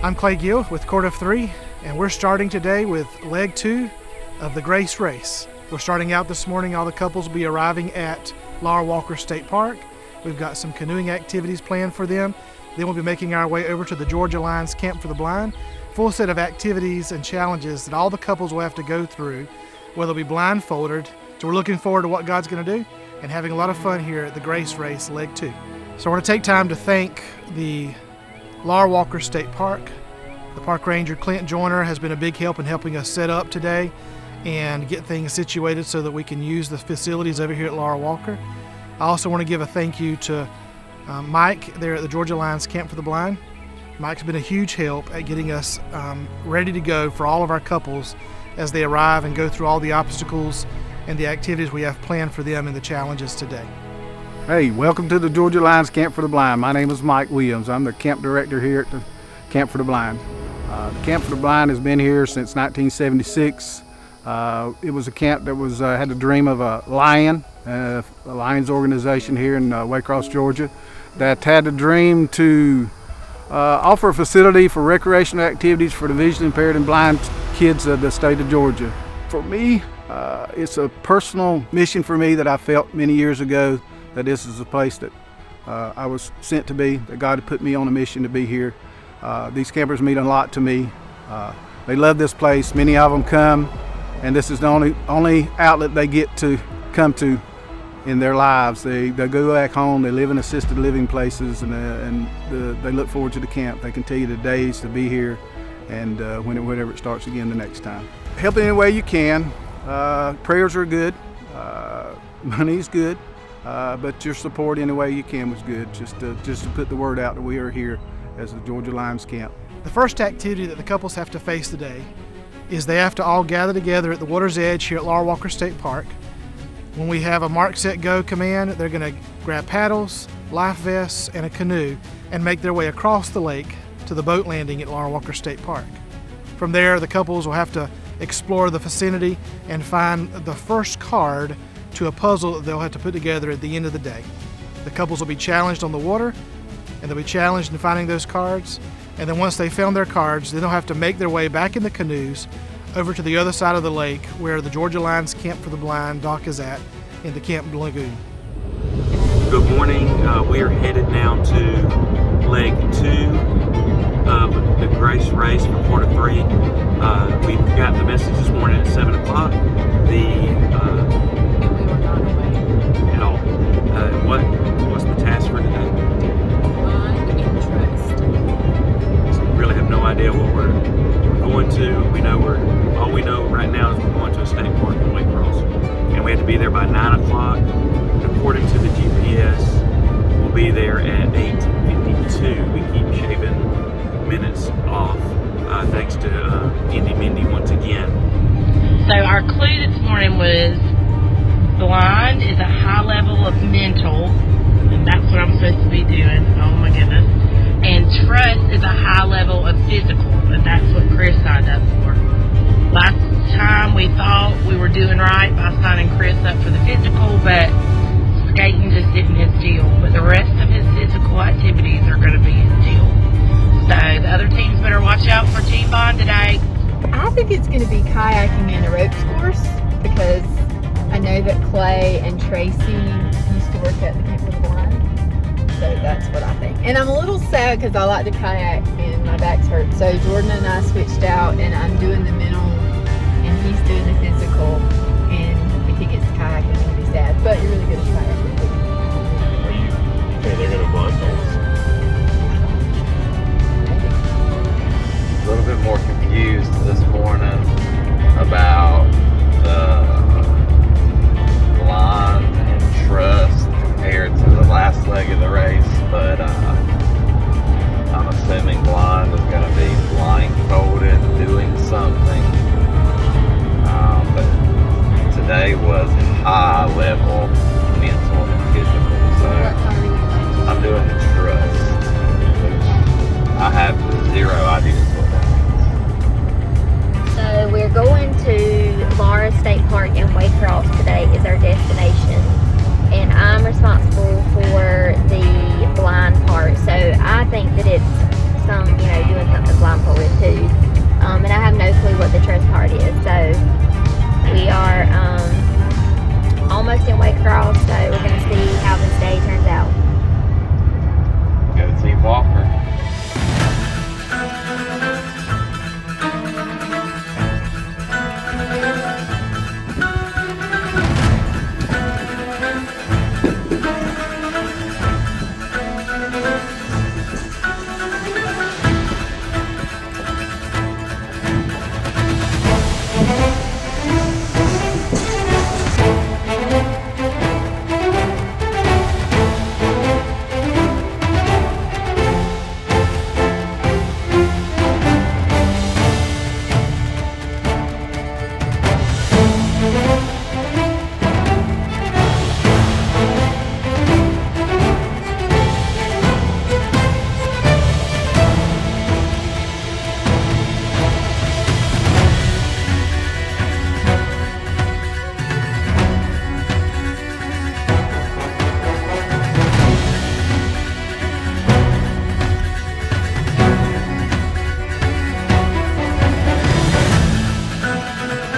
I'm Clay Gill with Court of Three, and we're starting today with leg 2 of the Grace Race. We're starting out this morning. All the couples will be arriving at Laura Walker State Park. We've got some canoeing activities planned for them. Then we'll be making our way over to the Georgia Lions Camp for the Blind. Full set of activities and challenges that all the couples will have to go through, where they'll be blindfolded. So we're looking forward to what God's going to do and having a lot of fun here at the Grace Race leg 2. So I want to take time to thank the Laura Walker State Park. The park ranger, Clint Joyner, has been a big help in helping us set up today and get things situated so that we can use the facilities over here at Laura Walker. I also want to give a thank you to Mike there at the Georgia Lions Camp for the Blind. Mike's been a huge help at getting us ready to go for all of our couples as they arrive and go through all the obstacles and the activities we have planned for them and the challenges today. Hey, welcome to the Georgia Lions Camp for the Blind. My name is Mike Williams. I'm the camp director here at the Camp for the Blind. The Camp for the Blind has been here since 1976. It was a camp that had a dream of a Lions organization here in Waycross, Georgia, that had a dream to offer a facility for recreational activities for the visually impaired and blind kids of the state of Georgia. For me, it's a personal mission for me that I felt many years ago that this is a place that I was sent to be, that God had put me on a mission to be here. These campers mean a lot to me. They love this place. Many of them come, and this is the only outlet they get to come to in their lives. They go back home, they live in assisted living places, and they look forward to the camp. They can tell you the days to be here and whenever it starts again the next time. Help in any way you can. Prayers are good. Money's good. But your support any way you can was good, just to put the word out that we are here as the Georgia Lions Camp. The first activity that the couples have to face today is they have to all gather together at the water's edge here at Laura Walker State Park. When we have a mark, set, go command, they're going to grab paddles, life vests, and a canoe and make their way across the lake to the boat landing at Laura Walker State Park. From there, the couples will have to explore the vicinity and find the first card to a puzzle that they'll have to put together at the end of the day. The couples will be challenged on the water, and they'll be challenged in finding those cards. And then once they found their cards, then they'll have to make their way back in the canoes over to the other side of the lake where the Georgia Lions Camp for the Blind dock is at in the Camp Lagoon. Good morning. We are headed now to leg 2 of the Grace Race for Court of Three. We got the message this morning at 7 o'clock. What's the task for today? Blind and trust. So we really have no idea what we're going to. All we know right now is we're going to a state park in Waycross, and we have to be there by 9 o'clock. According to the GPS, we'll be there at 8:52. We keep shaving minutes off, thanks to Indy Mindy once again. So our clue this morning was blind is a high level of mental, and that's what I'm supposed to be doing. Oh my goodness. And trust is a high level of physical, and that's what Chris signed up for. Last time we thought we were doing right by signing Chris up for the physical, but skating just isn't his deal. But the rest of his physical activities are going to be his deal. So the other teams better watch out for Team Bond today. I think it's going to be kayaking and a ropes course, because I know that Clay and Tracy used to work at the Camp for the Blind, so that's what I think. And I'm a little sad because I like to kayak and my back's hurt. So Jordan and I switched out, and I'm doing the mental and he's doing the physical. And if he gets to kayak, I'm going to be sad. But you're really good at kayaking. You think they're going to blindfold us? A little bit more confused this morning about the blind and trust compared to the last leg of the race, but I'm assuming blind is going to be blindfolded doing something, but today was high level mental and physical, so I'm doing the start is. So we are almost in Waycross, so we're going to see how this day turns out. Go see Walker.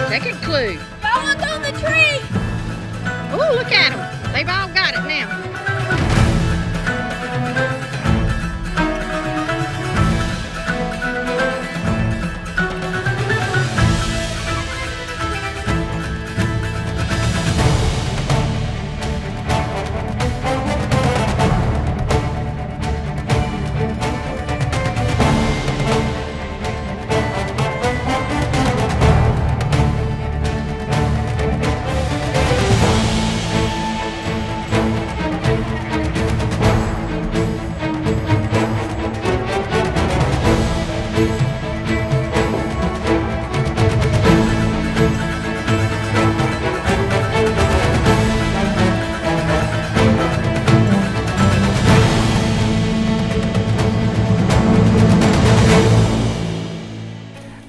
Second clue. Phone's on the tree! Oh, look at them. They've all got it now.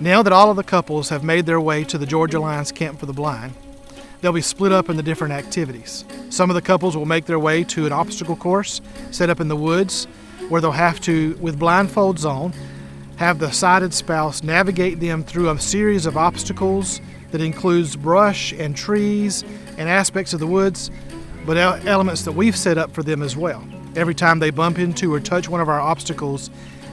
Now that all of the couples have made their way to the Georgia Lions Camp for the Blind, they'll be split up into different activities. Some of the couples will make their way to an obstacle course set up in the woods where they'll have to, with blindfolds on, have the sighted spouse navigate them through a series of obstacles that includes brush and trees and aspects of the woods, but elements that we've set up for them as well. Every time they bump into or touch one of our obstacles,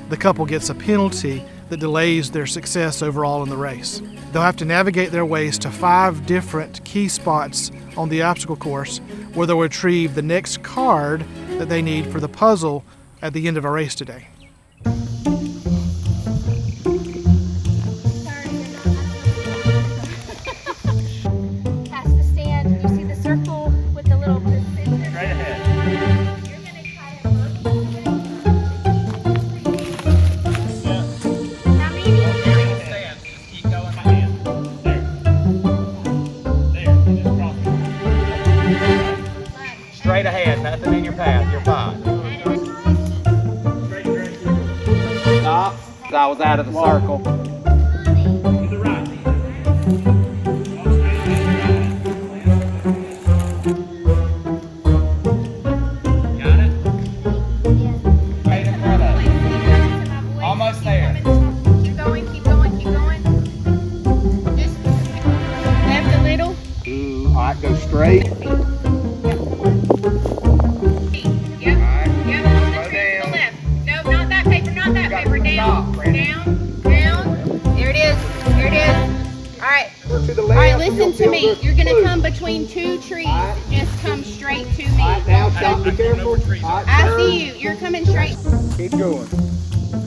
the couple gets a penalty that delays their success overall in the race. They'll have to navigate their ways to 5 different key spots on the obstacle course where they'll retrieve the next card that they need for the puzzle at the end of our race today. Cast the stand. You see the circle with the little precision? Straight ahead. You're going to try it look. How many? Stand. Just keep going my hand. There. There. You just cross it. Straight ahead. Nothing in your path. You're fine. Stop. I was out of the circle. To the right. Got it? Right in front of it. Almost there. Keep going, keep going, keep going. Just left a little. Ooh, all right, go straight. Yep, All right. yep, on the Go tree to the down. left. No, not that paper, not that got paper. to Down, stop, Brandon. down, down. There it is, there it is. All right, To the all right, left. listen to me. You're gonna come between 2 trees. Just come straight to me. Now, stop, be careful. I see you, you're coming straight. Keep going.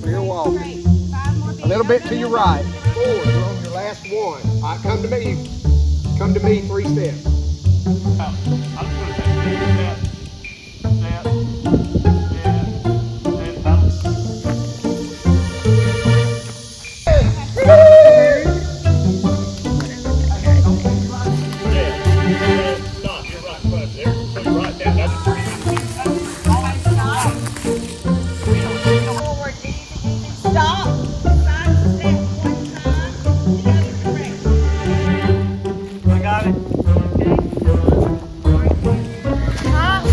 Clear walking. Straight. 5 more feet. A little bit to your right. Forward, you're on your last one. All right, come to me. Come to me 3 steps. Forward, stop. Sidestep 1 time. The other direction. I got it. Top.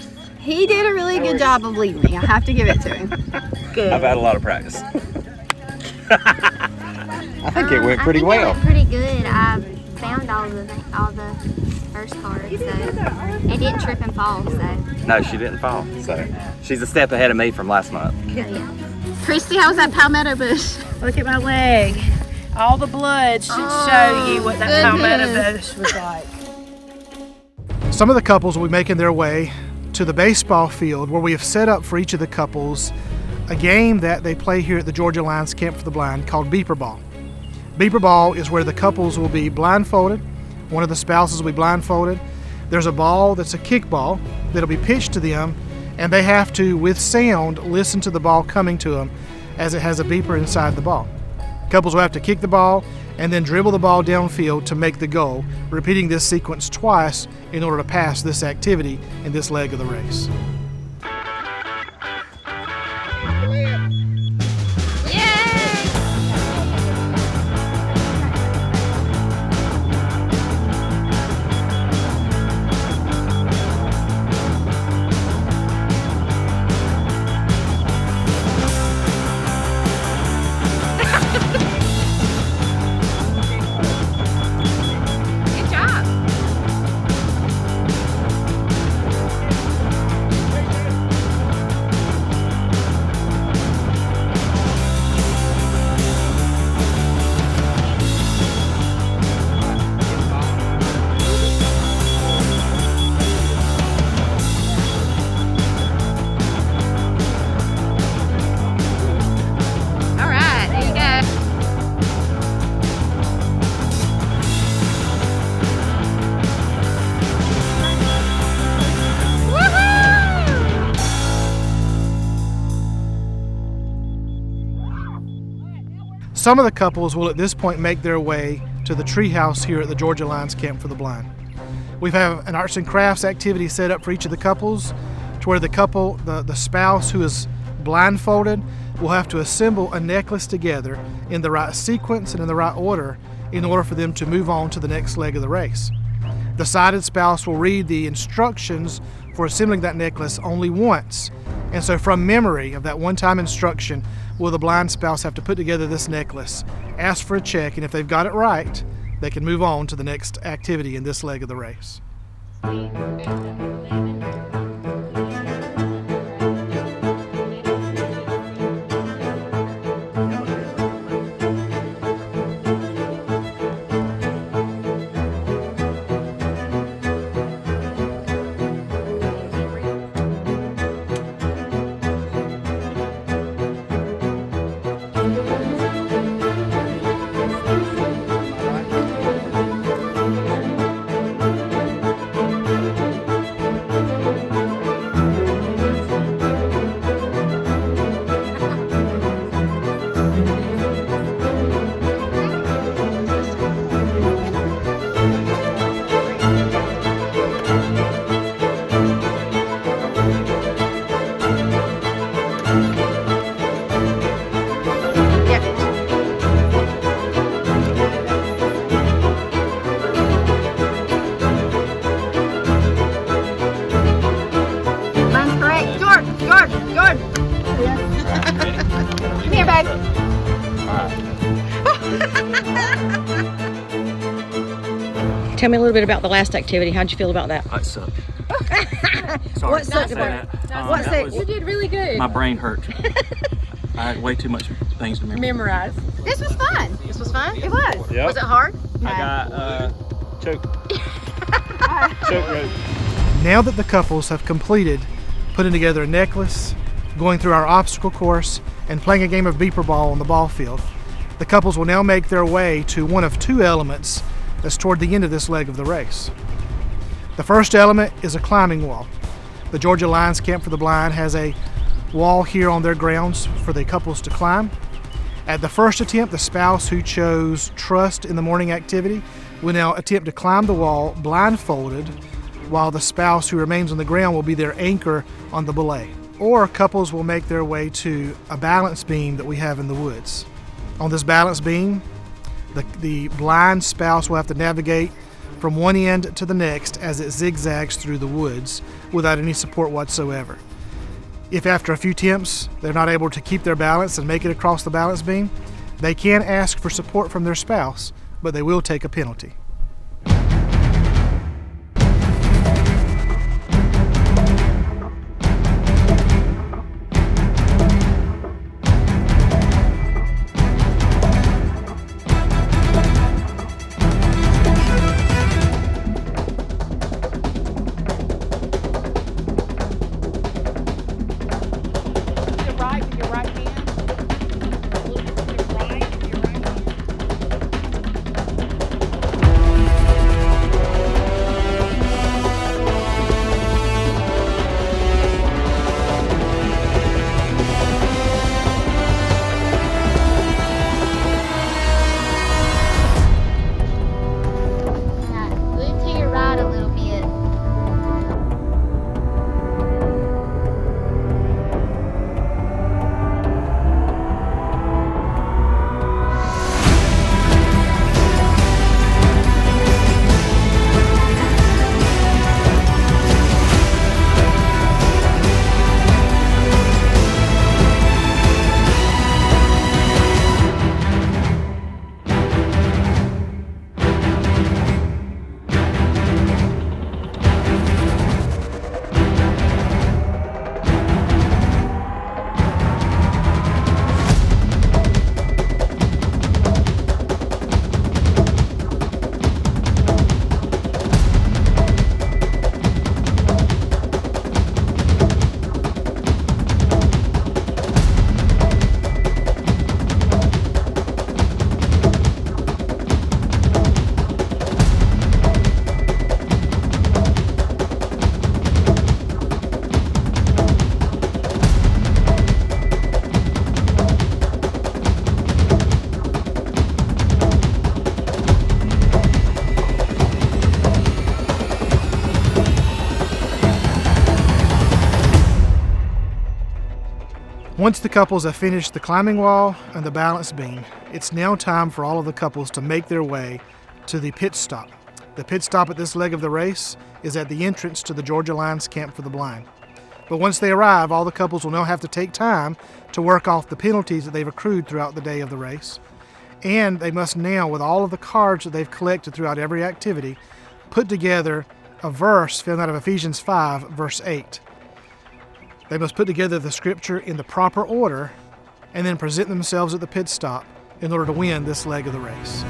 course. He did a really good job of leading me. I have to give it to him. Good. I've had a lot of practice. I think it went pretty I think well. It went pretty good. I found all the first cards, so and didn't trip and fall. So No, she didn't fall. So she's a step ahead of me from last month. yeah. Christy, how was that palmetto bush? Look at my leg. All the blood should show you what that palmetto bush was like. Some of the couples will be making their way to the baseball field where we have set up for each of the couples a game that they play here at the Georgia Lions Camp for the Blind called Beeper Ball. Beeper Ball is where the couples will be blindfolded. One of the spouses will be blindfolded. There's a ball that's a kickball that'll be pitched to them, and they have to, with sound, listen to the ball coming to them as it has a beeper inside the ball. Couples will have to kick the ball and then dribble the ball downfield to make the goal, repeating this sequence twice in order to pass this activity in this leg of the race. Some of the couples will at this point make their way to the treehouse here at the Georgia Lions Camp for the Blind. We have an arts and crafts activity set up for each of the couples to where the spouse who is blindfolded will have to assemble a necklace together in the right sequence and in the right order in order for them to move on to the next leg of the race. The sighted spouse will read the instructions for assembling that necklace only once. And so from memory of that one-time instruction, will the blind spouse have to put together this necklace, ask for a check, and if they've got it right, they can move on to the next activity in this leg of the race. Tell me a little bit about the last activity. How'd you feel about that? I sucked. Sorry. What sucked about it? What sucked? You did really good. My brain hurt. I had way too much things to Memorize. This was fun. This was fun? It was. Yep. Was it hard? I got choke rope. Now that the couples have completed putting together a necklace, going through our obstacle course, and playing a game of beeper ball on the ball field, the couples will now make their way to one of two elements that's toward the end of this leg of the race. The first element is a climbing wall. The Georgia Lions Camp for the Blind has a wall here on their grounds for the couples to climb. At the first attempt, the spouse who chose trust in the morning activity will now attempt to climb the wall blindfolded, while the spouse who remains on the ground will be their anchor on the belay. Or couples will make their way to a balance beam that we have in the woods. On this balance beam, the blind spouse will have to navigate from one end to the next as it zigzags through the woods without any support whatsoever. If after a few attempts they're not able to keep their balance and make it across the balance beam, they can ask for support from their spouse, but they will take a penalty. Once the couples have finished the climbing wall and the balance beam, it's now time for all of the couples to make their way to the pit stop. The pit stop at this leg of the race is at the entrance to the Georgia Lions Camp for the Blind. But once they arrive, all the couples will now have to take time to work off the penalties that they've accrued throughout the day of the race. And they must now, with all of the cards that they've collected throughout every activity, put together a verse found out of Ephesians 5, verse 8. They must put together the scripture in the proper order and then present themselves at the pit stop in order to win this leg of the race.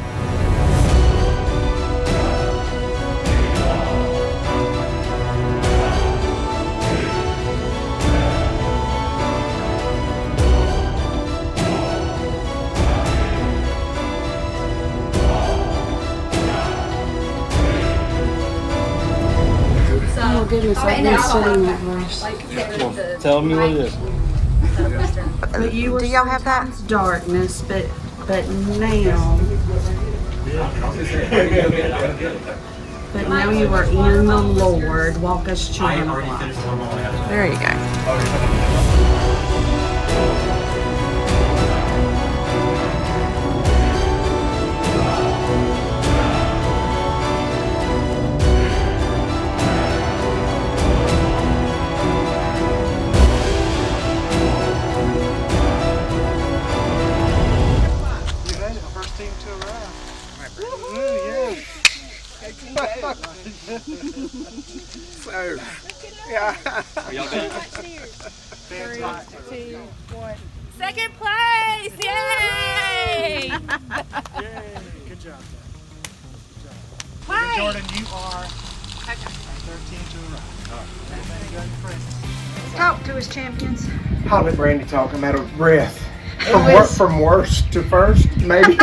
Oh goodness, I've been studying that verse. Tell me what it is. But you were Do y'all have that? darkness, but now you are in the Lord. Walk as children of light. There you go. Are y'all done? 3, 2, 1. Second place! Yay! Yay! Good job. Hi. Jordan, you are 13 to arrive. Talk to us, champions. I'll let Brandy talk. I'm out of breath. From worst to first, maybe.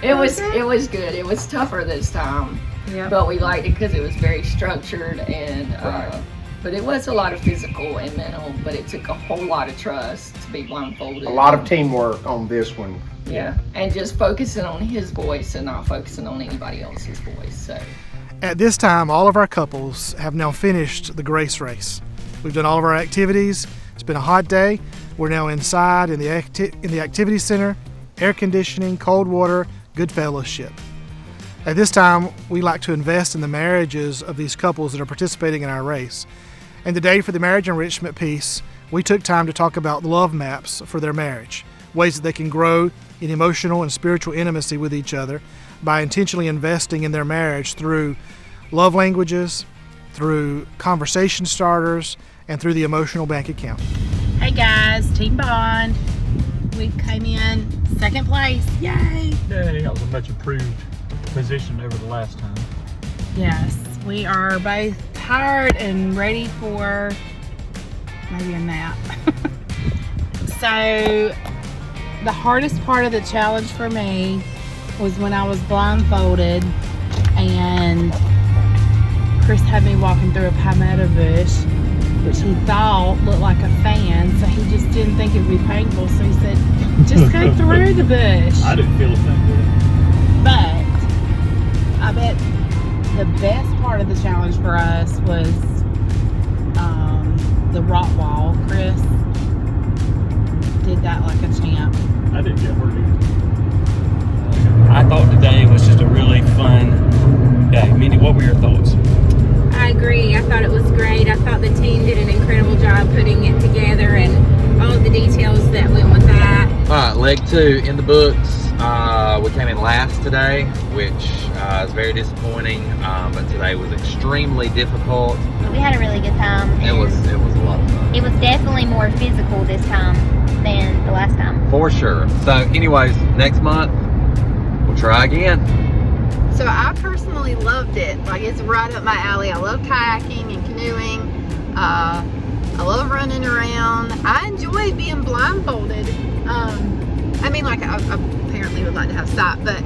It was good. It was tougher this time, but we liked it because it was very structured and. But it was a lot of physical and mental. But it took a whole lot of trust to be blindfolded. A lot of teamwork on this one. Yeah, and just focusing on his voice and not focusing on anybody else's voice. So. At this time, all of our couples have now finished the Grace Race. We've done all of our activities. It's been a hot day. We're now inside in the activity center, air conditioning, cold water, good fellowship. At this time, we like to invest in the marriages of these couples that are participating in our race. And today for the marriage enrichment piece, we took time to talk about love maps for their marriage, ways that they can grow in emotional and spiritual intimacy with each other by intentionally investing in their marriage through love languages, through conversation starters, and through the emotional bank account. Hey guys, Team Bond. We came in second place. Yay! Yay, that was a much improved position over the last time. Yes, we are both tired and ready for maybe a nap. So the hardest part of the challenge for me was when I was blindfolded and Chris had me walking through a palmetto bush, which he thought looked like a fan, so he just didn't think it would be painful, so he said, just go through the bush. I didn't feel a thing. But I bet the best part of the challenge for us was the rock wall. Chris did that like a champ. I didn't get hurt either. I thought today was just a really fun day. Mindy, what were your thoughts? I agree. I thought it was great. I thought the team did an incredible job putting it together and all of the details that went with that. All right, leg 2 in the books. We came in last today, which is very disappointing, but today was extremely difficult. We had a really good time. It was a lot of fun. It was definitely more physical this time than the last time. For sure. So anyways, next month, we'll try again. So I personally loved it. Like, it's right up my alley. I love kayaking and canoeing. I love running around. I enjoy being blindfolded. I mean, like, I apparently would like to have sight, but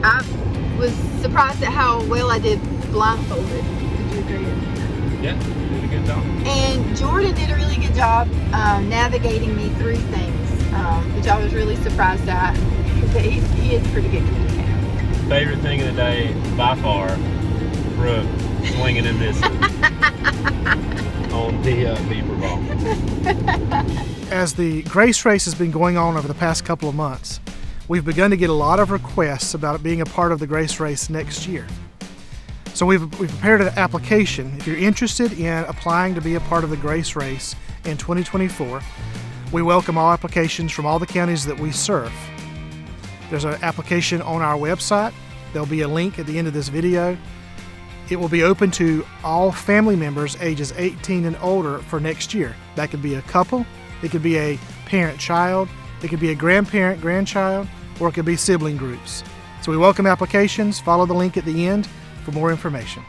I was surprised at how well I did blindfolded. Would you agree? Yeah, you did a good job. And Jordan did a really good job navigating me through things, which I was really surprised at, because he is pretty good communicator. Favorite thing of the day, by far, Brooke swinging and missing on the beaver ball. As the Grace Race has been going on over the past couple of months, we've begun to get a lot of requests about being a part of the Grace Race next year. So we've prepared an application. If you're interested in applying to be a part of the Grace Race in 2024, we welcome all applications from all the counties that we serve. There's an application on our website. There'll be a link at the end of this video. It will be open to all family members ages 18 and older for next year. That could be a couple, it could be a parent-child, it could be a grandparent-grandchild, or it could be sibling groups. So we welcome applications. Follow the link at the end for more information.